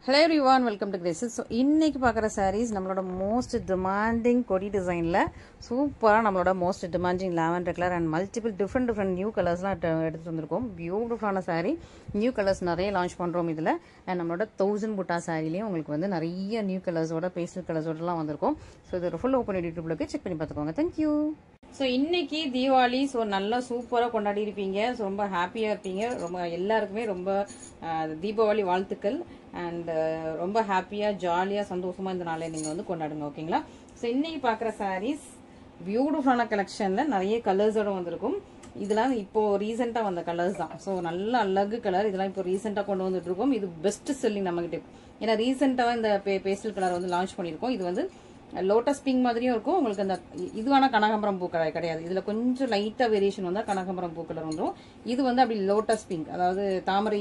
Hello everyone, welcome to Graces. So இன்னைக்கு பார்க்குற sarees நம்மளோட most demanding கொடி டிசைனில் சூப்பராக நம்மளோட most demanding lavender color and multiple different new கலர்ஸ்லாம் எடுத்துகிட்டு வந்திருக்கோம். பியூட்டிஃபுல்லான saree, நியூ கலர்ஸ் நிறைய லான்ச் பண்ணுறோம் இதில். அண்ட் நம்மளோட 1000 புட்டா சாரிலையும் உங்களுக்கு வந்து நிறைய நியூ கலர்ஸோட பேஸ்டல் கலர்ஸோடலாம் வந்திருக்கும். ஸோ இது ஃபுல் ஓப்பன் யூடியூப்லுக்கு செக் பண்ணி பார்த்துக்கோங்க. தேங்க்யூ. ஸோ இன்னைக்கு தீபாவளி, ஸோ நல்லா சூப்பராக கொண்டாடி இருப்பீங்க. ஸோ ரொம்ப ஹாப்பியாக இருப்பீங்க. ரொம்ப எல்லாருக்குமே ரொம்ப தீபாவளி வாழ்த்துக்கள். அண்ட் ரொம்ப ஹாப்பியாக ஜாலியாக சந்தோஷமாக இந்த நாளை நீங்கள் வந்து கொண்டாடுங்க. ஓகேங்களா? ஸோ இன்னைக்கு பார்க்குற சாரீஸ் பியூட்டிஃபுல்லான கலெக்ஷனில் நிறைய கலர்ஸோட வந்திருக்கும். இதெல்லாம் இப்போ ரீசெண்டாக வந்த கலர்ஸ் தான். ஸோ நல்ல அழகு கலர். இதெல்லாம் இப்போ ரீசெண்டாக கொண்டு வந்துட்டு இருக்கோம். இது பெஸ்ட் செல்லிங் நம்மகிட்ட. ஏன்னா ரீசெண்டாக இந்த பேஸ்டல் கலர் வந்து லான்ச் பண்ணியிருக்கோம். இது வந்து லோட்டஸ் பிங்க் மாதிரியும் இருக்கும் உங்களுக்கு. அந்த இதுவான கனகாம்பரம் பூ கலர் கிடையாது. இதுல கொஞ்சம் லைட்டா வேரியேஷன் வந்தா கனகாம்பரம் பூ கலர் வந்துடும். இது வந்து அப்படி லோட்டஸ் பிங்க், அதாவது தாமரை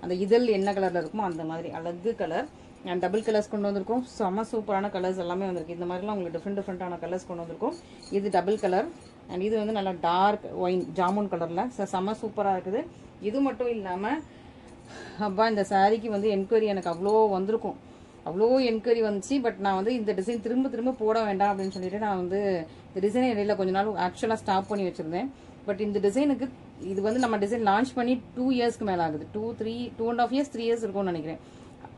அந்த இதழ் என்ன கலர்ல இருக்குமோ அந்த மாதிரி அழகு கலர். அண்ட் டபுள் கலர்ஸ் கொண்டு வந்திருக்கோம். செம்ம சூப்பரான கலர்ஸ் எல்லாமே வந்திருக்கு. இந்த மாதிரிலாம் உங்களுக்கு டிஃப்ரெண்டான கலர்ஸ் கொண்டு வந்திருக்கும். இது டபுள் கலர் அண்ட் இது வந்து நல்லா டார்க் ஒயின் ஜாமுன் கலர்ல செம்ம சூப்பரா இருக்குது. இது மட்டும் இல்லாம அப்பா இந்த சாரிக்கு வந்து என்கொயரி எனக்கு அவ்வளோ வந்திருக்கும். அவ்வளோ என்கொயரி வந்துச்சு. பட் நான் வந்து இந்த டிசைன் திரும்ப போட வேண்டாம் அப்படின்னு சொல்லிட்டு நான் வந்து இந்த டிசைன் இடையில கொஞ்ச நாள் ஆக்சுவலாக ஸ்டாப் பண்ணி வச்சிருந்தேன். பட் இந்த டிசைனுக்கு இது வந்து நம்ம டிசைன் லான்ச் பண்ணி 2 இயர்ஸ்க்கு மேலே ஆகுது. 2.5 இயர்ஸ் 3 இயர்ஸ் இருக்கும்னு நினைக்கிறேன்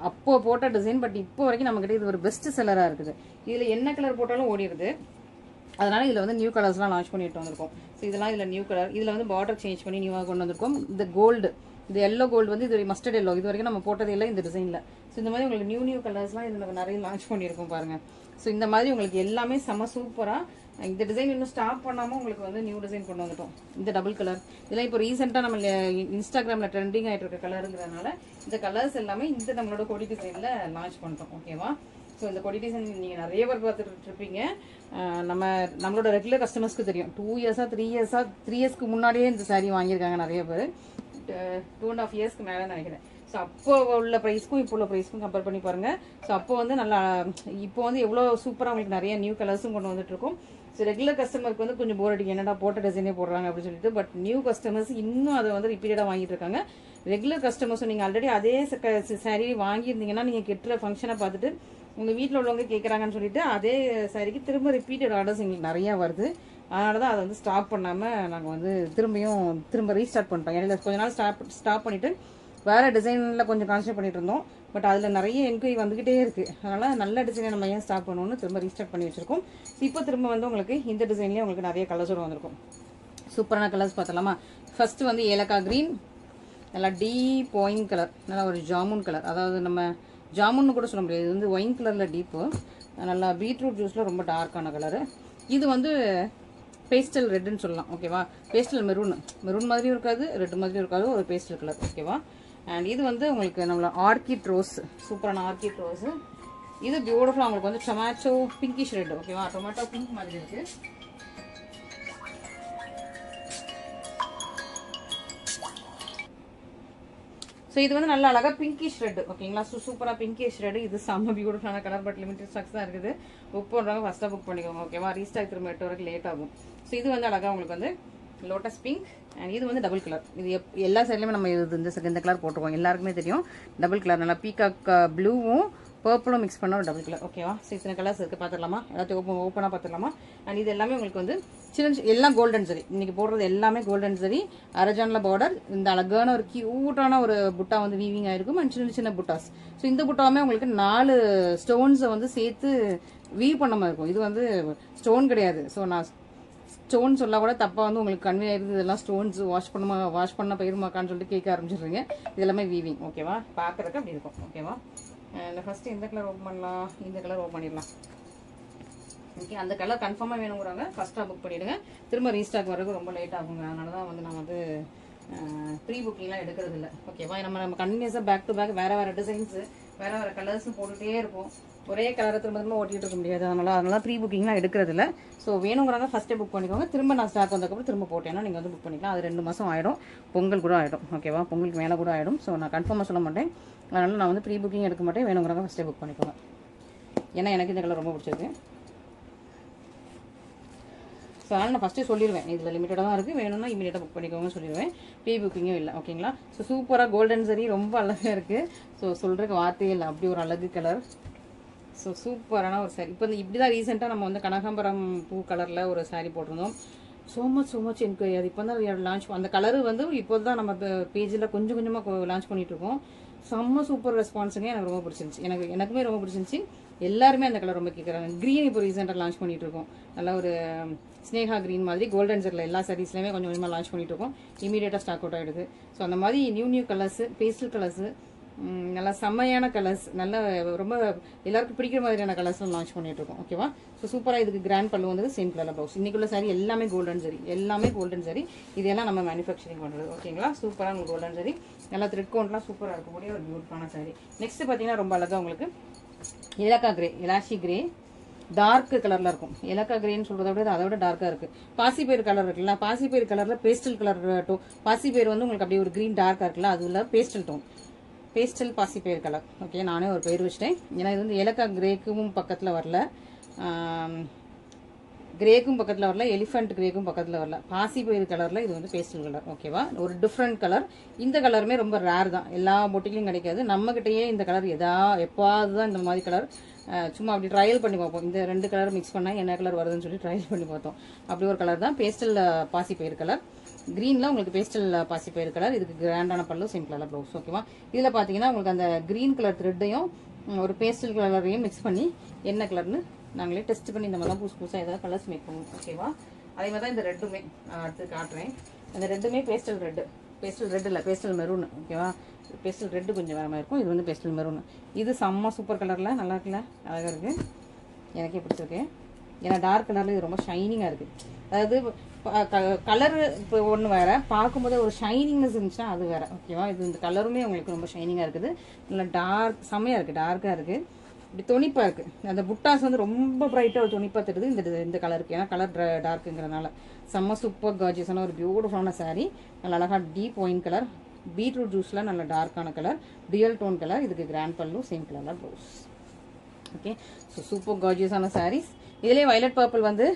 அப்போ போட்ட டிசைன். பட் இப்போ வரைக்கும் நம்ம கிட்ட இது ஒரு பெஸ்ட் செல்லராக இருக்குது. இதில் என்ன கலர் போட்டாலும் ஓடிடுது. அதனால இதில் வந்து நியூ கலர்ஸ்லாம் லான்ச் பண்ணிட்டு வந்திருக்கோம். ஸோ இதெல்லாம் இதில் நியூ கலர். இதில் வந்து பார்டர் சேஞ்ச் பண்ணி நியூவாக கொண்டு வந்திருக்கோம். இந்த கோல்டு, இந்த எல்லோ கோல்டு வந்து இது மஸ்டர்ட் எல்லோ, இது வரைக்கும் நம்ம போட்டது இல்லை இந்த டிசைனில். ஸோ இந்த மாதிரி உங்களுக்கு நியூ கலர்ஸ்லாம் இதில் நிறைய லான்ச் பண்ணியிருக்கோம் பாருங்க. ஸோ இந்த மாதிரி உங்களுக்கு எல்லாமே செம சூப்பராக. இந்த டிசைன் இன்னும் ஸ்டாப் பண்ணாமல் உங்களுக்கு வந்து நியூ டிசைன் கொண்டு வந்துட்டோம். இந்த டபுள் கலர் இதெல்லாம் இப்போ ரீசெண்டாக நம்ம இன்ஸ்டாகிராமில் ட்ரெண்டிங் ஆகிட்டு இருக்க கலருங்கிறதுனால இந்த கலர்ஸ் எல்லாமே இந்த நம்மளோட கொடி டிசைனில் லான்ச் பண்ணிட்டோம். ஓகேவா? ஸோ இந்த கொடி டிசைன் நீங்கள் நிறைய பேர் பார்த்துட்டு இருப்பீங்க. நம்மளோட ரெகுலர் கஸ்டமர்ஸ்க்கு தெரியும். 2 இயர்ஸாக 3 இயர்ஸ்க்கு முன்னாடியே இந்த சாரீ வாங்கியிருக்காங்க நிறைய பேர். 2.5 இயர்ஸ்க்கு மேலே நினைக்கிறேன். ஸோ அப்போ உள்ள ப்ரைஸ்க்கும் இப்போ உள்ள ப்ரைஸ்க்கும் கம்பேர் பண்ணி பாருங்க. ஸோ அப்போ வந்து நல்லா இப்போ வந்து எவ்வளோ சூப்பராக உங்களுக்கு நிறைய நியூ கலர்ஸும் கொண்டு வந்துட்டு இருக்கும். ஸோ ரெகுலர் கஸ்டமருக்கு வந்து கொஞ்சம் போர் அடிக்கும், என்னடா போட்ட டிசைனே போடுறாங்க அப்படின்னு சொல்லிட்டு. பட் நியூ கஸ்டமர்ஸ் இன்னும் அதை வந்து ரிப்பீட்டடாக வாங்கிட்டு இருக்காங்க. ரெகுலர் கஸ்டமர்ஸும் நீங்கள் ஆல்ரெடி அதே சாரீ வாங்கியிருந்தீங்கன்னா நீங்கள் கெட்டுற ஃபங்க்ஷனை பார்த்துட்டு உங்கள் வீட்டில் உள்ளவங்க கேட்குறாங்கன்னு சொல்லிட்டு அதே சாரீக்கு திரும்ப ரிப்பீட்டட் ஆர்டர்ஸ் எங்களுக்கு நிறையா வருது. அதனால தான் அதை வந்து ஸ்டாப் பண்ணாமல் நாங்கள் வந்து திரும்ப ரீஸ்டார்ட் பண்ணிட்டோம். இடையில கொஞ்ச நாள் ஸ்டாப் பண்ணிவிட்டு வேறு டிசைனில் கொஞ்சம் கான்சன்ட்ரேட் பண்ணிட்டு இருந்தோம். பட் அதில் நிறைய என்கொயரி வந்துக்கிட்டே இருக்குது. அதனால் நல்ல டிசைனை நம்ம ஏன் ஸ்டாப் பண்ணணும்னு திரும்ப ரீஸ்டார்ட் பண்ணி வச்சுருக்கோம். இப்போ திரும்ப வந்து உங்களுக்கு இந்த டிசைன்லேயே உங்களுக்கு நிறைய கலர்ஸோடு வந்திருக்கும். சூப்பரான கலர்ஸ் பார்த்தலாமா? ஃபஸ்ட்டு வந்து ஏலக்காய் க்ரீன், நல்லா டீப் ஒயின் கலர், நல்லா ஒரு ஜாமுன் கலர். அதாவது நம்ம ஜாமுன்னு கூட சொல்ல முடியாது, இது வந்து ஒயின் கலரில் டீப்பு. நல்லா பீட்ரூட் ஜூஸில் ரொம்ப டார்க்கான கலரு. இது வந்து பேஸ்டல் ரெட்டுன்னு சொல்லலாம். ஓகேவா? பேஸ்டல் மெரூன் மாதிரியும் இருக்காது, ரெட் மாதிரியும் இருக்காது, ஒரு பேஸ்டல் கலர். ஓகேவா? அண்ட் இது வந்து உங்களுக்கு நம்மள ஆர்கிட் ரோஸ், சூப்பரான ஆர்கிட் ரோஸ். இது பியூட்டிஃபுல்லாக உங்களுக்கு வந்து டொமேட்டோ பிங்கிஷ் ரெட். ஓகேவா? டொமேட்டோ பிங்க் மாதிரி இருக்கு. ஸோ இது வந்து நல்ல அழகாக பிங்கிஷ் ரெட். ஓகேங்களா? சூப்பராக பிங்கிஷ் ரெட். இது செம்ம பியூட்டிஃபுல்லான கலர். பட் லிமிடெட் ஸ்டாக்ஸ் தான் இருக்குது. புக் பண்ணுறவங்க ஃபஸ்ட்டாக புக் பண்ணிக்கோங்க. ஓகேவா? ரீஸ்டாக் திரும்ப 8 வரைக்கும் லேட் ஆகும். ஸோ இது வந்து அழகாக உங்களுக்கு வந்து லோட்டஸ் பிங்க். அண்ட் இது வந்து டபுள் கலர். இது எல்லா சைட்லையுமே நம்ம இந்த கலர் போட்டுருவோம். எல்லாருக்குமே தெரியும் டபுள் கலர். நல்லா பீகாக் ப்ளூவும் பர்பிளும் மிக்ஸ் பண்ண ஒரு டபுள் கலர். ஓகேவா? ஸோ இத்தனை கலர்ஸ் இருக்குது. பார்த்துடலாமா? எல்லாத்தையும் ஓப்பனாக பார்த்துடலாமா? அண்ட் இது எல்லாமே உங்களுக்கு வந்து சின்ன எல்லாம் கோல்டன் சரி. இன்னைக்கு போடுறது எல்லாமே கோல்டன் சரி. அரஜானில் பார்டர். இந்த அழகான ஒரு கியூட்டான ஒரு புட்டா வந்து வீவிங் ஆயிருக்கும். அண்ட் சின்ன புட்டாஸ். ஸோ இந்த புட்டாவுமே உங்களுக்கு 4 ஸ்டோன்ஸை வந்து சேர்த்து வீவ் பண்ண மாதிரி இருக்கும். இது வந்து ஸ்டோன் கிடையாது. ஸோ நான் ஸ்டோன் சொல்ல கூட தப்பாக வந்து உங்களுக்கு கன்வே ஆயிருது. இதெல்லாம் ஸ்டோன்ஸ் வாஷ் பண்ண போயிருமாக்கான்னு சொல்லிட்டு கேட்க ஆரம்பிச்சிடுறீங்க. இது எல்லாமே வீவிங். ஓகேவா? பார்க்குறதுக்கு அப்படி இருக்கும். ஓகேவா? ஃபர்ஸ்ட் எந்த கலர் ஓப்பன் பண்ணலாம்? இந்த கலர் ஓப்பன் பண்ணிடலாம். ஓகே, அந்த கலர் கன்ஃபார்மாக வேணுங்கிறவங்க ஃபஸ்ட்டாக புக் பண்ணிவிடுங்க. திரும்ப ரீஸ்டாக் வரதுக்கு ரொம்ப லேட் ஆகுங்க. அதனால தான் வந்து நான் வந்து ப்ரீ புக்கிங்லாம் எடுக்கிறது இல்லை. ஓகேவா? நம்ம கண்டினியூஸாக பேக் டு பேக் வேறு டிசைன்ஸு வேறு கலர்ஸ் போட்டுகிட்டே இருப்போம். ஒரே கலரை திரும்ப ஓட்டிகிட்டு இருக்க முடியாது. அதனால ப்ரீ புக்கிங்லாம் எடுக்கிறது இல்லை. ஸோ வேணுங்கிறவங்க ஃபஸ்ட்டே புக் பண்ணிக்கோங்க. திரும்ப நான் ஸ்டாக் வந்ததுக்கப்புறம் திரும்ப போட்டேன்னா நீங்கள் வந்து புக் பண்ணிக்கலாம். அது 2 மாதம் ஆகிடும். பொங்கல் கூட ஆகிடும். ஓகேவா? பொங்கலுக்கு மேலே கூட ஆகிடும். ஸோ நான் கன்ஃபார்மாக சொல்ல மாட்டேன். அதனால் நான் வந்து ப்ரீ புக்கிங் எடுக்க மாட்டேன். வேணுங்கிறவங்க ஃபஸ்ட்டே புக் பண்ணிக்கோங்க. ஏன்னா எனக்கு இந்த கலர் ரொம்ப பிடிச்சிருக்கு. ஸோ அதனால் நான் ஃபஸ்ட்டு சொல்லிடுவேன், இதில் லிமிட்டடாக தான் இருக்குது, வேணும்னா இமீடியட்டாக புக் பண்ணிக்கோங்க சொல்லிடுவேன். ப்ரீ புக்கிங்கும் இல்லை. ஓகேங்களா? ஸோ சூப்பராக கோல்டன் சரி ரொம்ப அழகாக இருக்குது. ஸோ சொல்கிறதுக்கு வார்த்தையே இல்லை, அப்படி ஒரு அழகு கலர். ஸோ சூப்பரான ஒரு சாரி. இப்போ இப்படி தான் ரீசெண்டாக நம்ம வந்து கனகாம்பரம் பூ கலரில் ஒரு சாரீ போட்டிருந்தோம். ஸோ மச் எனக்கு அது இப்போ தான் லான்ச், அந்த கலரு வந்து இப்போ தான் நம்ம பேஜில் கொஞ்சம் கொஞ்சமாக லான்ச் பண்ணிகிட்ருக்கோம். செம்ம சூப்பர் ரெஸ்பான்ஸுங்க. எனக்கு ரொம்ப பிடிச்சிருந்துச்சி, எனக்குமே ரொம்ப பிடிச்சிருந்துச்சி. எல்லாருமே அந்த கலர் ரொம்ப கேட்குறாங்க. க்ரீன் இப்போ ரீசெண்டாக லான்ச் பண்ணிட்டு இருக்கோம். நல்லா ஒரு ஸ்னேகா க்ரீன் மாதிரி கோல்டன் ஜெரில் எல்லா சாரீஸ்லையுமே கொஞ்சம் கொஞ்சமாக லான்ச் பண்ணிட்டு இருக்கோம். இமீடியட்டாக ஸ்டாக் அவுட் ஆகிடுது. ஸோ அந்த மாதிரி நியூ கலர்ஸு, பேஸ்டல் கலர்ஸு, நல்லா செம்மையான கலர்ஸ், நல்ல ரொம்ப எல்லாருக்கும் பிடிக்கிற மாதிரியான கலர்ஸ்லாம் லான்ச் பண்ணிட்டு இருக்கோம். ஓகேவா? ஸோ சூப்பராக இதுக்கு கிராண்ட் பல்லு வந்து சேம் கலர் ப்ளவுஸ். இன்னைக்குள்ள சாரி எல்லாமே கோல்டன் சரி, எல்லாமே கோல்டன் சரி. இதெல்லாம் நம்ம மேனுஃபேக்சரிங் பண்ணுறது. ஓகேங்களா? சூப்பராக கோல்டன் சரி, நல்லா த்ரெட் கவுண்ட்லாம் சூப்பராக இருக்கக்கூடிய ஒரு பியூட்டிஃபுல்லான சாரி. நெக்ஸ்ட் பார்த்தீங்கன்னா ரொம்ப அழகாக உங்களுக்கு ஏலக்கா கிரே, எலாஷி கிரே, டார்க் கலர்ல இருக்கும். ஏலக்கா கிரேன்னு சொல்றதை விட அதை விட டார்க்கா இருக்கு. பாசிப்பயிர் கலர் இருக்குல்ல, பாசிப்பயிர் கலர்ல பேஸ்டல் கலர் டோன். பாசிப்பயிர் வந்து உங்களுக்கு அப்படியே ஒரு கிரீன் டார்க்கா இருக்குல்ல, அது உள்ள பேஸ்டல் டோன், பேஸ்டல் பாசிப்பயிர் கலர். ஓகே, நானே ஒரு பேர் வச்சிட்டேன். ஏன்னா இது வந்து ஏலக்கா கிரேக்கும் பக்கத்தில் வரல, கிரேக்கும் பக்கத்தில் வரல, எலிஃபென்ட் கிரேக்கும் பக்கத்தில் வரல. பாசிப்பயிர் கலரில் இது வந்து பேஸ்டல் கலர். ஓகேவா? ஒரு டிஃப்ரெண்ட் கலர். இந்த கலருமே ரொம்ப ரேர் தான், எல்லா பொட்டிலையும் கிடைக்காது. நம்மகிட்டயே இந்த கலர் எப்பாவது தான் இந்த மாதிரி கலர் சும்மா அப்படி ட்ரையல் பண்ணி பார்ப்போம். இந்த ரெண்டு கலர் மிக்ஸ் பண்ணால் என்ன கலர் வருதுன்னு சொல்லி ட்ரையல் பண்ணி பார்த்தோம். அப்படி ஒரு கலர் தான் பேஸ்டல் பாசிப்பயிர் கலர். கிரீன்ல உங்களுக்கு பேஸ்டல் பாசிப்பயிர் கலர். இதுக்கு கிராண்டான பல்லு, சிம்பிளான ப்ளவுஸ். ஓகேவா? இதில் பார்த்தீங்கன்னா உங்களுக்கு அந்த கிரீன் கலர் த்ரெட்டையும் ஒரு பேஸ்டல் கலரையும் மிக்ஸ் பண்ணி என்ன கலர்னு நாங்களே டெஸ்ட் பண்ணி இந்த மாதிரி தான் புதுசாக ஏதாவது கலர்ஸ் மேக் பண்ணுவோம். ஓகேவா? அதே மாதிரி தான் இந்த ரெட்டுமே நான் அடுத்து காட்டுறேன். அந்த ரெட்டுமே பேஸ்டல் ரெட்டு, பேஸ்டல் ரெட் இல்லை, பேஸ்டல் மெரூன். ஓகேவா? பேஸ்டல் ரெட்டு கொஞ்சம் வேற மாதிரி இருக்கும். இது வந்து பேஸ்டல் மெரூன். இது செம்ம சூப்பர் கலரில் நல்லா இருக்குல்ல, அழகாக இருக்குது, எனக்கே பிடிச்சிருக்கு. ஏன்னா டார்க் கலரில் இது ரொம்ப ஷைனிங்காக இருக்குது. அதாவது கலரு இப்போ ஒன்று வேறு, பார்க்கும்போது ஒரு ஷைனிங்னஸ் இருந்துச்சுன்னா அது வேறு. ஓகேவா? இது இந்த கலருமே உங்களுக்கு ரொம்ப ஷைனிங்காக இருக்குது. நல்லா டார்க் செம்மையாக இருக்குது, டார்க்காக இருக்குது, இப்படி தொனிப்பாக இருக்குது. அந்த புட்டாஸ் வந்து ரொம்ப பிரைட்டாக ஒரு தொனிப்பாக தெரியுது இந்த கலருக்கு. ஏன்னா கலர் டார்க்குங்கிறதுனால செம்ம சூப்பர் கார்ஜியஸான ஒரு பியூட்டிஃபுல்லான சாரீ. நல்லா அழகாக டீப் ஒயின் கலர், பீட்ரூட் ஜூஸில் நல்ல டார்க்கான கலர், ரியல் டோன் கலர். இதுக்கு கிராண்ட் பல்லு, சேம் கலரில் ப்ளவுஸ். ஓகே, ஸோ சூப்பர் கார்ஜியஸான சாரீஸ். இதுலேயே வயலட் பர்பிள் வந்து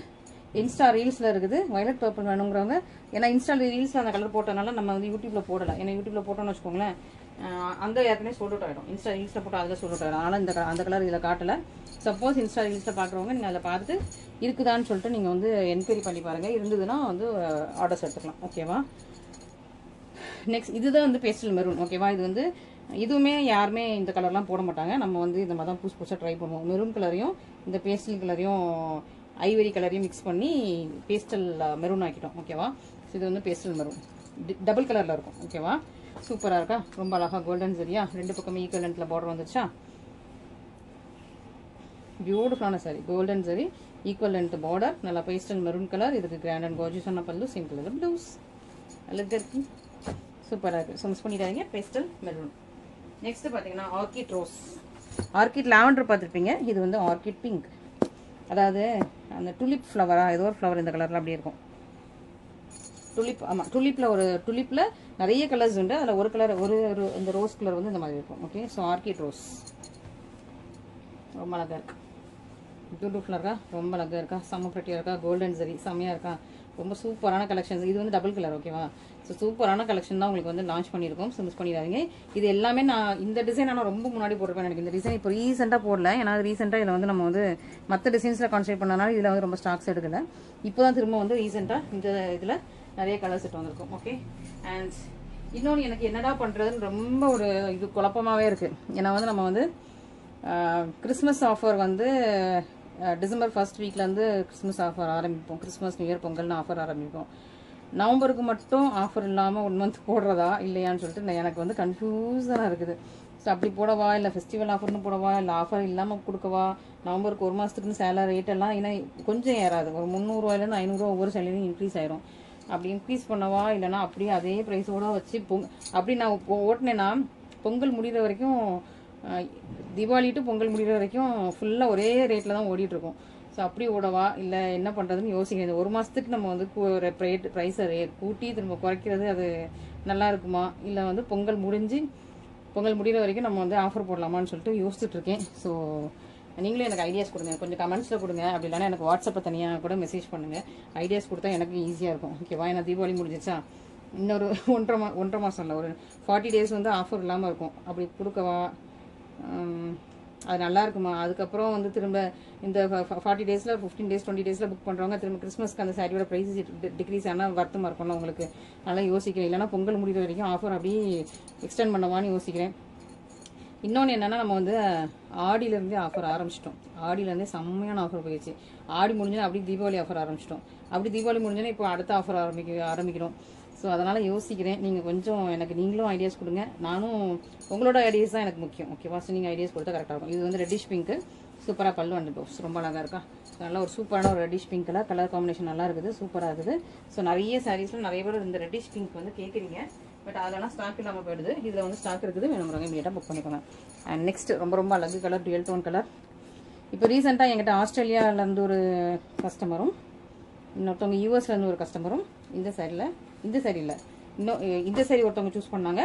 இன்ஸ்டா ரீல்ஸில் இருக்குது. வயலட் பர்பிள் வேணுங்கிறவங்க, ஏன்னா இன்ஸ்டா ரீல்ஸில் அந்த கலர் போட்டனால நம்ம வந்து யூடியூப்பில் போடலை. ஏன்னா யூடியூப்பில் போட்டோன்னு வச்சுக்கோங்களேன், அங்கே ஏற்கனவே சோல்ட் அவுட் ஆகிடும். இன்ஸ்டா ரீல்ஸில் போட்டால் அதில் சோல்ட் அவுட் ஆகிடும். ஆனால் அந்த கலர் இதில் காட்டலை. சப்போஸ் இன்ஸ்டா ரீல்ஸில் பார்க்குறவங்க நீங்கள் அதை பார்த்து இருக்குதான்னு சொல்லிட்டு நீங்கள் வந்து என்கொயரி பண்ணி பாருங்கள். இருந்ததுன்னா வந்து ஆர்டர்ஸ் எடுத்துக்கலாம். ஓகேவா? நெக்ஸ்ட் இதுதான் வந்து பேஸ்டல் மெரூன். ஓகேவா? இது வந்து இதுவுமே யாருமே இந்த கலர்லாம் போட மாட்டாங்க. நம்ம வந்து இந்த மாதிரி தான் புதுசாக ட்ரை பண்ணுவோம். மெரூன் கலரையும் இந்த பேஸ்டல் கலரையும் ஐவரி கலரையும் மிக்ஸ் பண்ணி பேஸ்டல் மெரூன் ஆக்கிட்டோம். ஓகேவா? ஸோ இது வந்து பேஸ்டல் மெரூன் டபுள் கலரில் இருக்கும். ஓகேவா? சூப்பராக இருக்கா? ரொம்ப அழகாக கோல்டன் சரியா, ரெண்டு பக்கமே ஈக்குவல் லென்த்தில் பார்டர் வந்துருச்சா, பியூட்டிஃபுல்லான சாரி. கோல்டன் சரி, ஈக்குவல் லென்த் பார்டர், நல்லா பேஸ்டல் மெரூன் கலர். இதுக்கு கிராண்ட் அண்ட் கார்ஜியஸான பல்லு, சேம் கலர் ப்ளவுஸ். அழகாக இருக்கு, சூப்பராக இருக்குது. ஸோ மிஸ் பண்ணிடாதீங்க, பேஸ்டல் மெரூன். நெக்ஸ்ட் பார்த்தீங்கன்னா ஆர்கிட் ரோஸ். ஆர்கிட் லாவெண்டர் பார்த்துருப்பீங்க. இது வந்து ஆர்கிட் பிங்க். அதாவது அந்த டுலிப் ஃப்ளவரா, ஏதோ ஒரு ஃப்ளவர் இந்த கலரில் அப்படியே இருக்கும். டுலிப், ஆமாம், டுலிப்பில் நிறைய கலர்ஸ் உண்டு. அதில் ஒரு கலர், ஒரு இந்த ரோஸ் கலர் வந்து இந்த மாதிரி இருக்கும். ஓகே, ஸோ ஆர்கிட் ரோஸ் ரொம்ப அழகாக இருக்கா, பியூட்டிஃபுல்லாக இருக்கா, ரொம்ப அழகாக இருக்கா, செம்ம ப்ரெட்டியாக இருக்கா, கோல்டன் சரி செம்மையாக இருக்கா, ரொம்ப சூப்பரான கலெக்ஷன்ஸ். இது வந்து டபுள் கலர். ஓகேவா? ஸோ சூப்பரான கலெக்ஷன் தான் உங்களுக்கு வந்து லான்ச் பண்ணியிருக்கோம். ஸோ மிஸ் பண்ணிடாதீங்க. இது எல்லாமே நான் இந்த டிசைன் நான் ரொம்ப முன்னாடி போட்டிருப்பேன். எனக்கு இந்த டிசைன் இப்போ ரீசெண்டாக போடல. ஏன்னா ரீசெண்டாக இதில் வந்து நம்ம வந்து மற்ற டிசைன்ஸில் கான்சென்ட்ரேட் பண்ணனால இதில் வந்து ரொம்ப ஸ்டாக்ஸ் எடுக்கலை. இப்போ தான் திரும்ப வந்து ரீசெண்டாக இந்த இதில் நிறைய கலர்ஸ் செட் வந்திருக்கும். ஓகே, அண்ட் இன்னொன்று எனக்கு என்னடா பண்ணுறதுன்னு ரொம்ப ஒரு இது குழப்பமாகவே இருக்குது. ஏன்னா வந்து நம்ம வந்து கிறிஸ்மஸ் ஆஃபர் வந்து டிசம்பர் ஃபர்ஸ்ட் வீக்லேருந்து கிறிஸ்மஸ் ஆஃபர் ஆரம்பிப்போம். கிறிஸ்மஸ் நியூ இயர் பொங்கல்னு ஆஃபர் ஆரம்பிப்போம். நவம்பருக்கு மட்டும் ஆஃபர் இல்லாமல் 1 மந்த் போடுறதா இல்லையான்னு சொல்லிட்டு எனக்கு வந்து கன்ஃபியூஸனாக இருக்குது. ஸோ அப்படி போடவா, இல்லை ஃபெஸ்டிவல் ஆஃபர்னு போடவா, இல்லை ஆஃபர் இல்லாமல் கொடுக்கவா, நவம்பருக்கு 1 மாதத்துக்குன்னு சேலரி ரேட் எல்லாம் ஏன்னா கொஞ்சம் ஏறாது. ஒரு 300 500 ஒவ்வொரு சேலரியும் இன்க்ரீஸ் ஆயிரும். அப்படி இன்க்ரீஸ் பண்ணவா, இல்லைனா அப்படியே அதே ப்ரைஸோடு வச்சு அப்படி நான் ஓட்டினேன்னா பொங்கல் முடிகிற வரைக்கும், தீபாவளி டு பொங்கல் முடிகிற வரைக்கும் ஃபுல்லாக ஒரே ரேட்டில் தான் ஓடிட்டுருக்கோம். ஸோ அப்படி ஓடவா, இல்லை என்ன பண்ணுறதுன்னு யோசிக்கிறது. 1 மாதத்துக்கு நம்ம வந்து ப்ரைஸை கூட்டி திரும்ப குறைக்கிறது அது நல்லா இருக்குமா, இல்லை வந்து பொங்கல் முடிகிற வரைக்கும் நம்ம வந்து ஆஃபர் போடலாமான்னு சொல்லிட்டு யோசிச்சுட்ருக்கேன். ஸோ நீங்களும் எனக்கு ஐடியாஸ் கொடுங்க, கொஞ்சம் கமெண்ட்ஸில் கொடுங்க. அப்படி இல்லைனா எனக்கு வாட்ஸ்அப்பில் தனியாக கூட மெசேஜ் பண்ணுங்கள். ஐடியாஸ் கொடுத்தா எனக்கு ஈஸியாக இருக்கும். ஓகேவா? ஏன்னா தீபாவளி முடிஞ்சிச்சா, இன்னொரு ஒன்றரை மாதம் இல்லை, ஒரு 40 days வந்து ஆஃபர் இல்லாமல் இருக்கும். அப்படி கொடுக்கவா? அது நல்லா இருக்குமா? அதுக்கப்புறம் வந்து திரும்ப இந்த 40 days 15 days 20 days புக் பண்ணுறவங்க திரும்ப கிறிஸ்மஸ்க்கு அந்த சாரியோட ப்ரைஸ் டிக்ரீஸ் ஆனால் வருத்தமாக இருக்கும்ல உங்களுக்கு. நல்லா யோசிக்கிறேன். இல்லைனா பொங்கல் முடிகிற வரைக்கும் ஆஃபர் அப்படி எக்ஸ்டெண்ட் பண்ணவான்னு யோசிக்கிறேன். இன்னொன்று என்னென்னா, நம்ம வந்து ஆடியிலேருந்தே ஆஃபர் ஆரம்பிச்சிட்டோம். ஆடியிலேருந்தே செம்மையான ஆஃபர் போயிடுச்சு. ஆடி முடிஞ்சோன்னா அப்படி தீபாவளி ஆஃபர் ஆரம்பிச்சிட்டோம். அப்படி தீபாவளி முடிஞ்சோன்னா இப்போ அடுத்த ஆஃபர் ஆரம்பிக்கிறோம். ஸோ அதனால் யோசிக்கிறேன். நீங்கள் கொஞ்சம் எனக்கு நீங்களும் ஐடியாஸ் கொடுங்க. நானும் உங்களோட ஐடியாஸ் தான் எனக்கு முக்கியம். ஓகேவா? ஸோ நீங்கள் ஐடியாஸ் கொடுத்தா கரெக்டாக இருக்கும். இது வந்து ரெட்டிஷ் பிங்க்கு, சூப்பராக பல்லு அண்ட் ப்ளவுஸ் ரொம்ப அழகாக இருக்கா. நல்லா ஒரு சூப்பரான ஒரு ரெட்டிஷ் பிங்க் கலர் காம்பினேஷன் நல்லா இருக்குது, சூப்பராக இருக்குது. ஸோ நிறைய சாரீஸில் நிறைய பேர் இந்த ரெட்டிஷ் பிங்க் வந்து கேட்குறீங்க. பட் அதெல்லாம் ஸ்டாக் இல்லாமல் போயிடுது. இதில் வந்து ஸ்டாக் இருக்குது, வேணுங்கிறவங்க இமீடியட்டாக புக் பண்ணிக்கோங்க. அண்ட் நெக்ஸ்ட் ரொம்ப அழகு கலர், டுவெல் டோன் கலர். இப்போ ரீசெண்டாக என்கிட்ட ஆஸ்திரேலியாவிலேருந்து ஒரு கஸ்டமரும், இன்னொருத்தவங்க யூஎஸ்லேருந்து ஒரு கஸ்டமரும் இந்த சாரியில் இந்த சாரி ஒருத்தவங்க சூஸ் பண்ணாங்க.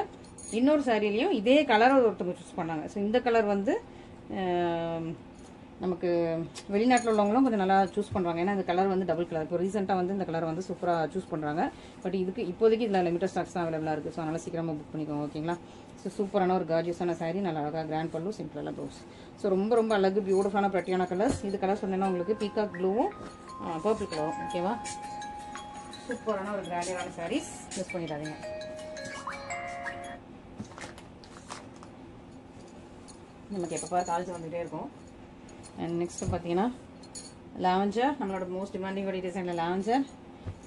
இன்னொரு சாரிலையும் இதே கலர் ஒருத்தவங்க சூஸ் பண்ணாங்க. ஸோ இந்த கலர் வந்து நமக்கு வெளிநாட்டில் உள்ளவங்களும் கொஞ்சம் நல்லா சூஸ் பண்ணுறாங்க. ஏன்னா இந்த கலர் வந்து டபுள் கலர். இப்போ ரீசெண்டாக வந்து இந்த கலர் வந்து சூப்பராக சூஸ் பண்ணுறாங்க. பட் இப்போதைக்கு இதில் லிமிட்டட் ஸ்டாக்ஸ் தான் அவைலபிளாக இருக்குது. ஸோ அதனால் சீக்கிரமாக புக் பண்ணிக்கோங்க. ஓகேங்களா? ஸோ சூப்பரான ஒரு கார்ஜியஸான சாரி, நல்லா அழகாக கிராண்ட் பல்லு, சிம்பிளான ப்ளவுஸ். ஸோ ரொம்ப அழகு, பியூட்டிஃபுல்லான பிரட்டியான கலர்ஸ். இது கலர் சொன்னேன்னா உங்களுக்கு பீகாக் ப்ளூவும் பர்பிள் கலரும். ஓகேவா? சூப்பரான ஒரு கிராண்டியரான சாரீஸ், மிஸ் பண்ணிடாதீங்க. நமக்கு எப்போ கால்ஸ் வந்துகிட்டே இருக்கும். அண்ட் நெக்ஸ்ட்டு பார்த்தீங்கன்னா லாவெஞ்சர், நம்மளோட மோஸ்ட் டிமாண்டிங் டிசைனில் லாவெஞ்சர்.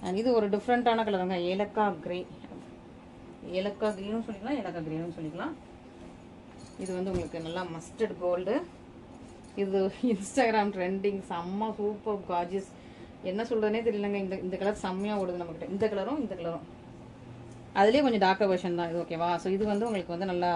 அண்ட் இது ஒரு டிஃப்ரெண்ட்டான கலருங்க, ஏலக்காய் க்ரீனும் சொல்லிக்கலாம், ஏலக்காய் க்ரீனும் சொல்லிக்கலாம். இது வந்து உங்களுக்கு நல்லா மஸ்டர்ட் கோல்டு. இது இன்ஸ்டாகிராம் ட்ரெண்டிங், செம்ம சூப்பர் கார்ஜியஸ். என்ன சொல்கிறதுனே தெரியலங்க. இந்த கலர் செம்மையாக ஓடுது நம்மக்கிட்ட. இந்த கலரும் அதுலேயே கொஞ்சம் டார்க்கர் வெர்ஷன் தான் இது. ஓகேவா? ஸோ இது வந்து உங்களுக்கு வந்து நல்லா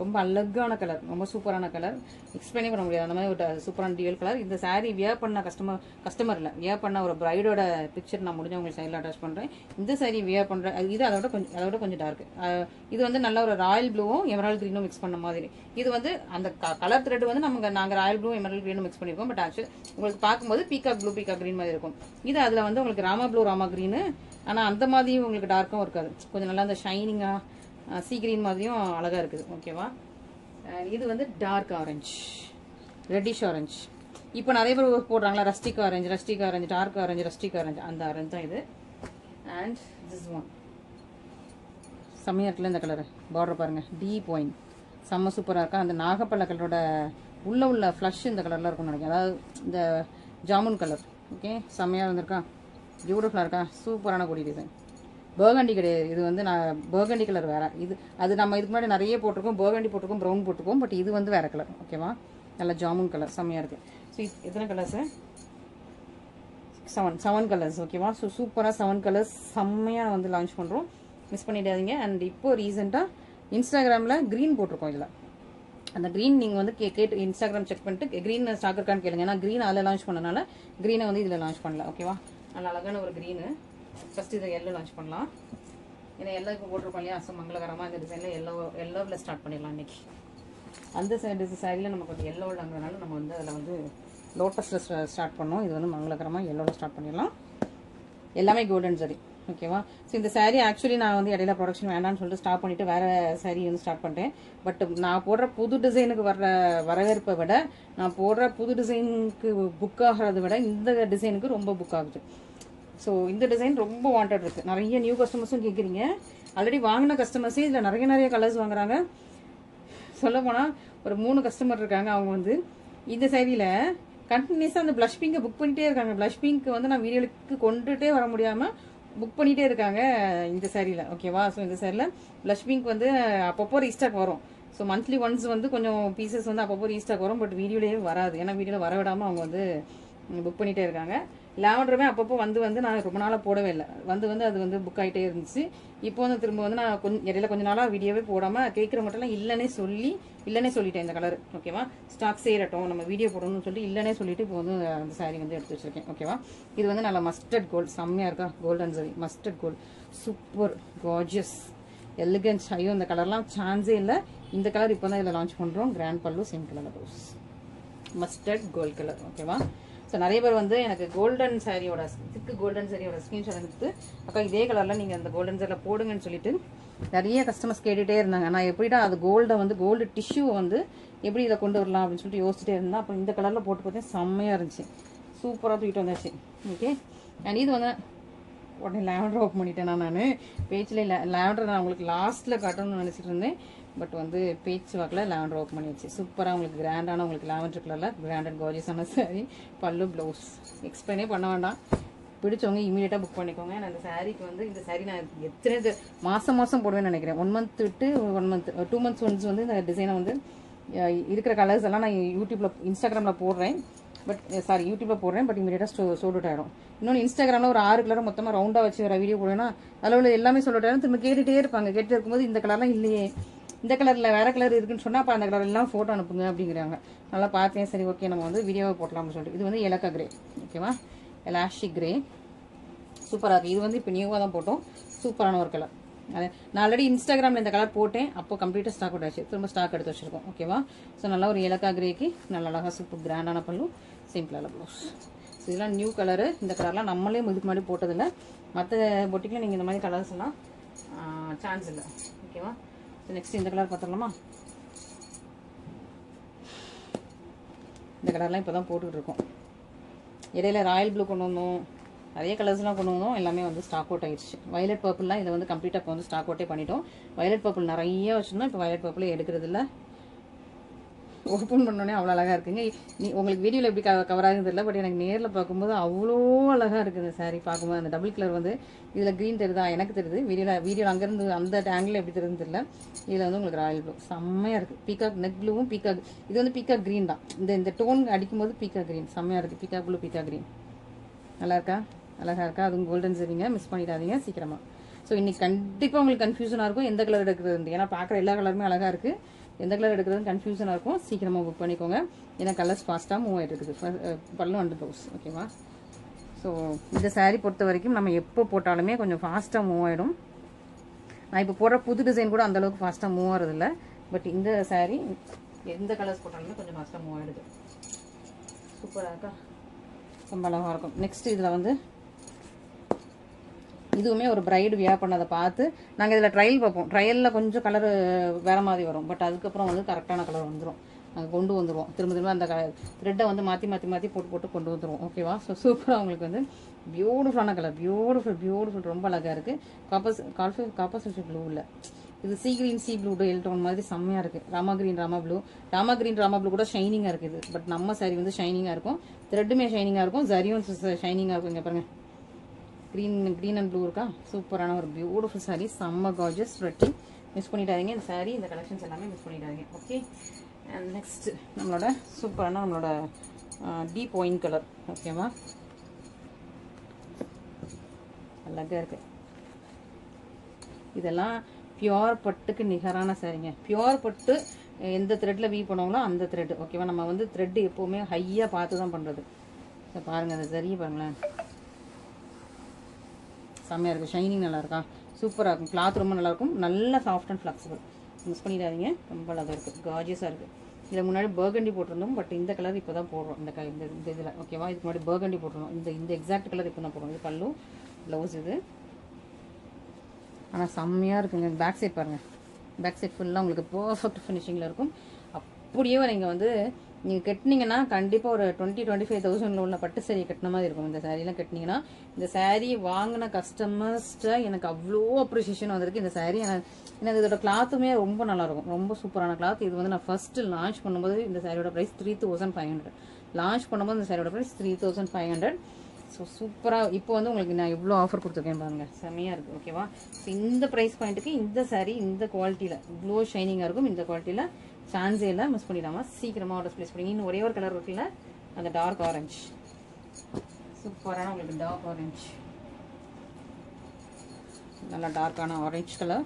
ரொம்ப அழகான கலர், ரொம்ப சூப்பரான கலர், எக்ஸ்பிளைனே பண்ண முடியாது. அந்த மாதிரி ஒரு சூப்பரான டியூவல் கலர். இந்த சாரீ வியர் பண்ண கஸ்டமர் இல்லை, வியர் பண்ண ஒரு பிரைடோட பிக்சர் நான் முடிஞ்ச உங்களுக்கு சைடில் அட்டாச் பண்ணுறேன். இந்த சாரீ வியர் பண்ணுறேன். இது அதோட கொஞ்சம் டார்க். இது வந்து நல்ல ஒரு ராயல் ப்ளூவும் எமரால்ட் க்ரீனும் மிக்ஸ் பண்ண மாதிரி. இது வந்து அந்த கலர் த்ரெட் வந்து நாங்கள் ராயல் ப்ளூ எமரால்ட் க்ரீனும் மிக்ஸ் பண்ணியிருக்கோம். பட் ஆக்சுவலி உங்களுக்கு பார்க்கும்போது பீகாக் ப்ளூ பீகாக் க்ரீன் மாதிரி இருக்கும். இது அதில் வந்து உங்களுக்கு ராமா ப்ளூ ராமா க்ரீனு, ஆனால் அந்த மாதிரியும் உங்களுக்கு டார்க்கும் இருக்காது. கொஞ்சம் நல்லா அந்த ஷைனிங்காக சீ கிரீன் மாதிரியும் அழகாக இருக்குது. ஓகேவா? இது வந்து டார்க் ஆரஞ்சு, ரெட்டிஷ் ஆரஞ்சு. இப்போ நிறைய பேர் போடுறாங்களா rustic orange, dark orange, rustic orange, அந்த ஆரஞ்சு தான் இது. அண்ட் திஸ் ஒன் செம்மையாக இருக்குல்ல இந்த கலரு. பார்டர் பாருங்கள், டீப் ஒயின், செம்ம சூப்பராக இருக்கா. அந்த நாகப்பழ கலரோட உள்ள ஃப்ளஷ் இந்த கலரில் இருக்கும்னு நினைக்கிறேன். அதாவது இந்த ஜாமுன் கலர். ஓகே, செம்மையாக இருந்திருக்கா, பியூட்டிஃபுல்லாக இருக்கா, சூப்பரான கொடி டிசைன். பர்கண்டி கிடையாது, இது வந்து நான் பர்கண்டி கலர் வேறு. அது நம்ம இதுக்கு முன்னாடி நிறைய போட்டிருக்கோம், பர்கண்டி போட்டிருக்கோம், ப்ரௌன் போட்டிருக்கோம். பட் இது வந்து வேறு கலர். ஓகேவா? நல்ல ஜாமுன் கலர், செம்மையாக இருக்குது. ஸோ எத்தனை கலர்ஸு? 7 கலர்ஸ். ஓகேவா? ஸோ சூப்பராக 7 கலர்ஸ் செம்மையாக வந்து லான்ச் பண்ணுறோம், மிஸ் பண்ணிடாதீங்க. அண்ட் இப்போ ரீசெண்டாக இன்ஸ்டாகிராமில் க்ரீன் போட்டிருக்கோம். இதில் அந்த க்ரீன் நீங்கள் வந்து கேட்டு இன்ஸ்டாகிராம் செக் பண்ணிட்டு க்ரீன் ஸ்டாக் இருக்கான்னு கேளுங்க. ஏன்னா க்ரீன் அதில் லான்ச் பண்ணனால க்ரீனை வந்து இதில் லான்ச் பண்ணல. ஓகேவா? நல்ல அழகான ஒரு க்ரீனு. ஃபஸ்ட்டு இதை எல்லோ லான்ச் பண்ணலாம். ஏன்னா எல்லோ இப்போ போட்டிருக்கோம் இல்லையா? ஸோ மங்களகரமாக இந்த டிசைனில் எல்லோவில் ஸ்டார்ட் பண்ணிடலாம் இன்றைக்கி. அந்த சாரியில் நமக்கு வந்து எல்லோவில்ங்கிறதுனால நம்ம வந்து அதில் வந்து லோட்டஸில் ஸ்டார்ட் பண்ணோம். இது வந்து மங்களகரமாக எல்லோவில் ஸ்டார்ட் பண்ணிடலாம். எல்லாமே கோல்டன் சரி. ஓகேவா? ஸோ இந்த சாரீ ஆக்சுவலி நான் வந்து இடையில ப்ரொடக்ஷன் வேண்டாம்னு சொல்லிட்டு ஸ்டாப் பண்ணிவிட்டு வேறு சாரீ வந்து ஸ்டார்ட் பண்ணிட்டேன். பட் நான் போடுற புது டிசைனுக்கு வரவேற்பை விட, நான் போடுற புது டிசைனுக்கு புக் ஆகிறத விட இந்த டிசைனுக்கு ரொம்ப புக் ஆகுது. ஸோ இந்த டிசைன் ரொம்ப வாண்டட் இருக்குது. நிறைய நியூ கஸ்டமர்ஸும் கேட்குறீங்க. ஆல்ரெடி வாங்கின கஸ்டமர்ஸே இதில் நிறைய கலர்ஸ் வாங்குறாங்க. சொல்லப்போனால் ஒரு 3 கஸ்டமர் இருக்காங்க. அவங்க வந்து இந்த சாரியில் கண்டினியூஸாக அந்த ப்ளஷ் பிங்கை புக் பண்ணிகிட்டே இருக்காங்க. ப்ளஷ் பிங்க் வந்து நான் வீடியோக்கு கொண்டுகிட்டே வர முடியாமல் புக் பண்ணிகிட்டே இருக்காங்க இந்த சாரியில். ஓகேவா? ஸோ இந்த சாரியில் ப்ளஷ் பிங்க் வந்து அப்பப்போ ரீஸ்டாக் வரும். ஸோ மந்த்லி ஒன்ஸ் வந்து கொஞ்சம் பீசஸ் வந்து அப்பப்போ ரீஸ்டாக் வரும். பட் வீடியோலேயே வராது. ஏன்னா வீடியோவில் வர விடாமல் அவங்க வந்து புக் பண்ணிகிட்டே இருக்காங்க. லாவெண்டருமே அப்பப்போ வந்து நான் ரொம்ப நாளாக போடவே இல்லை. அது வந்து புக் ஆகிட்டே இருந்துச்சு. இப்போ வந்து திரும்ப வந்து நான் இடையில கொஞ்சம் நாளாக வீடியோவே போடாமல் கேட்குறவங்கட்டெல்லாம் இல்லைன்னே சொல்லிட்டேன் இந்த கலர். ஓகேவா? ஸ்டாக் சேரட்டும், நம்ம வீடியோ போடணும்னு சொல்லி இல்லைன்னே சொல்லிட்டு இப்போ வந்து அந்த சாரீ வந்து எடுத்து வச்சிருக்கேன். ஓகேவா? இது வந்து நல்லா மஸ்டர்ட் கோல்டு, செம்மையாக இருக்கா, golden sari mustard gold, super gorgeous elegance. ஐயோ இந்த கலர்லாம் சான்ஸே இல்லை. இந்த கலர் இப்போ தான் இதில் லான்ச் பண்ணுறோம். Grand pallu, same colour blouse. Mustard gold colour. ஓகேவா? ஸோ நிறைய பேர் வந்து எனக்கு கோல்டன் சாரியோட திக்கு கோல்டன் சாரியோட ஸ்க்ரீன்ஷாட் எடுத்து அக்கா இதே கலரில் நீங்கள் அந்த கோல்டன் சாரியில் போடுங்கன்னு சொல்லிட்டு நிறைய கஸ்டமர்ஸ் கேட்டுகிட்டே இருந்தாங்க. நான் எப்படிடா அது கோல்டை வந்து கோல்டு டிஷ்யூ வந்து எப்படி இதை கொண்டு வரலாம் அப்படின்னு சொல்லிட்டு யோசிச்சுட்டே இருந்தேன். அப்புறம் இந்த கலரில் போட்டு பார்த்தேன், செம்மையாக இருந்துச்சு, சூப்பராக தூக்கிட்டு வந்தாச்சு. ஓகே, அண்ட் இது வந்து உடனே லேவண்டர் ஓப்பன் பண்ணிட்டேன். நான் பேச்சில் லேவண்டர் நான் உங்களுக்கு லாஸ்ட்டில் காட்டணும்னு நினச்சிட்டு இருந்தேன். பட் வந்து பேச்சு வாக்கில் லேவண்டர் ஓப்பன் பண்ணிடுச்சு. சூப்பராக உங்களுக்கு கிராண்டான உங்களுக்கு லேவண்டர் கலரில் கிராண்டட் கார்ஜியஸான சாரி, பல்லு ப்ளவுஸ் எக்ஸ்பிளைனே பண்ண வேண்டாம். பிடிச்சவங்க இமீடியட்டாக புக் பண்ணிக்கோங்க. நான் இந்த சாரீக்கு வந்து இந்த சாரீ நான் எத்தனை மாதம் போடுவேன்னு நினைக்கிறேன். 1 மந்த் விட்டு 1 மந்த் 2 மந்த்ஸ் ஒன்ஸ் வந்து இந்த டிசைனை வந்து இருக்கிற கலர்ஸ் எல்லாம் நான் யூடியூப்பில் இன்ஸ்டாகிராமில் போடுறேன். பட் சாரி யூடியூப்பில் போடுறேன். பட் இமீடியட்டாக சோல்ட் அவுட் ஆகிடும். இன்னொன்று இன்ஸ்டாகிராமில் ஒரு 6 கலர் மொத்தமாக ரவுண்டாக வச்சு வர வீடியோ போடுவேன்னா அதில் உள்ள எல்லாமே சோல்ட் அவுட் ஆகிடும். திரும்ப கேட்டுகிட்டே இருப்பாங்க. கேட்டு இருக்கும்போது இந்த கலர்லாம் இல்லையே, இந்த கலரில் வேறு கலர் இருக்குன்னு சொன்னால் அப்போ அந்த கலர் எல்லாம் ஃபோட்டோ அனுப்புங்க அப்படிங்கிறாங்க. நல்லா பார்த்தேன், சரி ஓகே நம்ம வந்து வீடியோவை போட்டலாம்னு சொல்லிட்டு. இது வந்து ஏலக்கா கிரே. ஓகேவா? எலாஸ்டிக் கிரே சூப்பராக இருக்குது. இது வந்து இப்போ நியூவாக தான் போட்டோம், சூப்பரான ஒரு கலர். நான் ஆல்ரெடி இன்ஸ்டாகிராமில் இந்த கலர் போட்டேன், அப்போ கம்ப்ளீட்டாக ஸ்டாக் அவுட் ஆச்சு. திரும்ப ஸ்டாக் எடுத்து வச்சிருக்கோம். ஓகேவா? ஸோ நல்லா ஒரு ஏலக்கா கிரேக்கு நல்ல அழகாக சூப்பர் கிராண்டான பல்லு, சிம்பிளான ப்ளவுஸ். ஸோ இதெல்லாம் நியூ கலரு. இந்த கலர்லாம் நம்மளே இதுக்கு முன்னாடி போட்டதில்லை. மற்ற பொட்டிக்கில் நீங்கள் இந்த மாதிரி கலர்ஸ் எல்லாம் சான்ஸ் இல்லை. ஓகேவா? ஸோ நெக்ஸ்ட் இந்த கலர் பார்த்துடலாமா? இந்த கலர்லாம் இப்போ தான் போட்டுக்கிட்டு இருக்கோம். இடையில ராயல் ப்ளூ கொண்டு வந்தோம், நிறைய கலர்ஸ்லாம் கொண்டு வந்தோம், எல்லாமே வந்து ஸ்டாக் அவுட் ஆகிடுச்சு. வயலட் பர்பிள்லாம் இதை வந்து கம்ப்ளீட்டாக இப்போ வந்து ஸ்டாக் அவுட்டே பண்ணிட்டோம். வயலட் பர்பிள் நிறைய வச்சுருந்தோம், இப்போ வயலட் பர்பிளே எடுக்கிறது இல்லை. ஓப்பன் பண்ணோடனே அவ்வளோ அழகாக இருக்குங்க. உங்களுக்கு வீடியோவில் எப்படி கவர் ஆகுது இல்லை, பட் எனக்கு நேரில் பார்க்கும்போது அவ்வளோ அழகாக இருக்குது சாரி. பார்க்கும்போது அந்த டபுள் கலர் வந்து இதில் க்ரீன் தெரியுதா, எனக்கு தெரியுது. வீடியோவில் அங்கேருந்து அந்த ஆங்கிள் எப்படி தெரியுதுன்னு தெரியல. இதில் வந்து உங்களுக்கு ராயல் ப்ளூ செம்மையாக இருக்குது. பீகாக் நெக் ப்ளூவும் பீகாக், இது வந்து பீகாக் க்ரீன் தான். இந்த டோன் அடிக்கும்போது பீகாக் க்ரீன் செம்மையாக இருக்குது. பீகாக் ப்ளூ பீகாக் க்ரீன் நல்லா இருக்கா, அழகாக இருக்கா? அதுவும் கோல்டன் சரிங்க, மிஸ் பண்ணிடாதீங்க சீக்கிரமாக. ஸோ இன்றைக்கி கண்டிப்பாக உங்களுக்கு கன்ஃபியூஷனாக இருக்கும் எந்த கலர் எடுக்கிறது. ஏன்னா பார்க்குற எல்லா கலருமே அழகாக இருக்குது, எந்த கலர் எடுக்கிறதுன்னு கன்ஃபியூஷனாக இருக்கும். சீக்கிரமாக புக் பண்ணிக்கோங்க, ஏன்னா கலர்ஸ் ஃபாஸ்ட்டாக மூவ் ஆகிட்டு இருக்குது. பல்லும் அண்ட் ப்ளவுஸ். ஓகேவா? ஸோ இந்த சாரீ பொறுத்த வரைக்கும் நம்ம எப்போ போட்டாலுமே கொஞ்சம் ஃபாஸ்ட்டாக மூவ் ஆகிடும். நான் இப்போ போடுற புது டிசைன் கூட அந்தளவுக்கு ஃபாஸ்ட்டாக மூவ் ஆகிறதில்ல. பட் இந்த சாரீ எந்த கலர்ஸ் போட்டாலுமே கொஞ்சம் ஃபாஸ்ட்டாக மூவ் ஆகிடுது. சூப்பராக இருக்கா, ரொம்ப அழகாக இருக்கும். நெக்ஸ்ட் இதில் வந்து இதுவுமே ஒரு பிரைடு வியர் பண்ணதை பார்த்து நாங்கள் இதில் ட்ரையல் பார்ப்போம். ட்ரையலில் கொஞ்சம் கலர் வேறு மாதிரி வரும். பட் அதுக்கப்புறம் வந்து கரெக்டான கலர் வந்துடும். நாங்கள் கொண்டு வந்துடுவோம். திரும்ப அந்த த்ரெட்டை வந்து மாற்றி போட்டு கொண்டு வந்துடுவோம். ஓகேவா? ஸோ சூப்பராக உங்களுக்கு வந்து பியூட்டிஃபுல்லான கலர், பியூட்டிஃபுல் ரொம்ப அழகாக இருக்குது. காப்பர் சல்ஃபேட் ப்ளூ இல்லை, இது சி கிரீன் சி ப்ளூ எல் டோன் மாதிரி செம்மையாக இருக்குது. ராமா கிரீன் ராமா ப்ளூ கூட ஷைனிங்காக இருக்குது. பட் நம்ம சாரி வந்து ஷைனிங்காக இருக்கும், த்ரெட்டுமே ஷைனிங்காக இருக்கும், ஜரியும் ஷைனிங்காக இருக்கும். இங்கே பாருங்கள், க்ரீன் அண்ட் ப்ளூ இருக்கா, சூப்பரான ஒரு பியூட்டிஃபுல் சாரீ, செம்ம கார்ஜியஸ். ரெட்டி மிஸ் பண்ணிடாதீங்க இந்த சாரீ, இந்த கலெக்ஷன்ஸ் எல்லாமே மிஸ் பண்ணிடாதீங்க. ஓகே, அண்ட் நெக்ஸ்ட் நம்மளோட சூப்பரான நம்மளோட டீப் ஒயின் கலர். ஓகேவா? அழகாக இருக்குது. இதெல்லாம் பியோர் பட்டுக்கு நிகரான சாரீங்க. பியோர் பட்டு எந்த த்ரெட்டில் வீ பண்ணுவோங்களோ அந்த த்ரெட். ஓகேவா? நம்ம வந்து த்ரெட்டு எப்போவுமே ஹையாக பார்த்து தான் பண்ணுறது. ஸோ பாருங்கள், அந்த சரியை பாருங்களேன், செம்மையாக இருக்குது. ஷைனிங் நல்லா இருக்கா, சூப்பராக இருக்கும். கிளாத் ரொம்ப நல்லாயிருக்கும், நல்ல சாஃப்ட் அண்ட் ஃப்ளெக்சிபிள். மிஸ் பண்ணிடாதீங்க, ரொம்ப அழகாக இருக்குது, கார்ஜியஸாக இருக்குது. இதில் முன்னாடி பர்கண்டி போட்டிருந்தோம், பட் இந்த கலர் இப்போ தான் போடுறோம். இந்த இதில். ஓகேவா? இதுக்கு முன்னாடி பர்கண்டி போட்டிருந்தோம். இந்த எக்ஸாக்ட் கலர் இப்போ தான் போடுறோம். இது பல்லு, ப்ளவுஸ் இது. ஆனால் செம்மையாக இருக்குங்க. பேக் சைட் பாருங்கள், பேக் சைட் ஃபுல்லாக உங்களுக்கு பர்ஃபெக்ட் ஃபினிஷிங்கில் இருக்கும். அப்படியே நீங்கள் வந்து நீங்கள் கட்டினீங்கன்னா கண்டிப்பாக ஒரு 20-25,000 உள்ள பட்டு சாரீ கட்டின மாதிரி இருக்கும். இந்த சாரீலாம் கட்டினீங்கன்னா, இந்த சாரீ வாங்கின கஸ்டமர்ஸ்ட்டை எனக்கு அவ்வளோ அப்ரிசியேஷன் வந்திருக்கு. இந்த சாரீ எனக்கு இதோட கிளாத்துமே ரொம்ப நல்லாயிருக்கும், ரொம்ப சூப்பரான கிளாத். இது வந்து நான் ஃபஸ்ட்டு லான்ச் பண்ணும்போது இந்த சாரியோட ப்ரைஸ் 3,500. லான்ச் பண்ணும்போது இந்த சாரியோட ப்ரைஸ் 3,500. ஸோ சூப்பராக இப்போ வந்து உங்களுக்கு நான் எவ்வளோ ஆஃபர் கொடுத்துருக்கேன் பாருங்கள், செம்மையாக இருக்குது. ஓகேவா? ஸோ இந்த ப்ரைஸ் பாயிண்ட்டுக்கு இந்த சாரீ இந்த குவாலிட்டியில் இவ்வளோ ஷைனிங்காக இருக்கும். இந்த குவாலிட்டியில் சான்ஸே இல்லை, மிஸ் பண்ணிடாமல் சீக்கிரமாக ஆர்டர் ப்ளேஸ் பண்ணி. இன்னும் ஒரே ஒரு கலர் இருக்குல்ல, அந்த டார்க் ஆரஞ்சு, சூப்பரான உங்களுக்கு டார்க் ஆரஞ்சு, நல்லா டார்க்கான ஆரஞ்சு கலர்.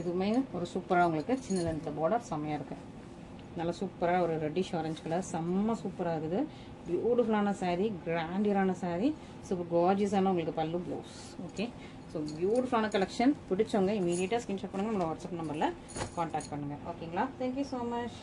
இதுவுமே ஒரு சூப்பராக உங்களுக்கு சின்ன லென்த்தில் பார்டர் செம்மையாக இருக்குது. நல்லா சூப்பராக ஒரு ரெட்டிஷ் ஆரஞ்சு கலர், செம்ம சூப்பராக இருக்குது. பியூட்டிஃபுல்லான சாரீ, கிராண்டியரான சாரீ, சூப்பர் கார்ஜியஸான உங்களுக்கு பல்லு, ப்ளவுஸ். ஓகே, ஸோ பியூட்டிஃபுல்லான கலெக்ஷன். பிடிச்சவங்க இமீடியட்டாக ஸ்க்ரீன்ஷாட் பண்ணுங்கள், நம்மளோட வாட்ஸ்அப் நம்பரில் காண்டாக்ட் பண்ணுங்கள். ஓகேங்களா? Thank you so much.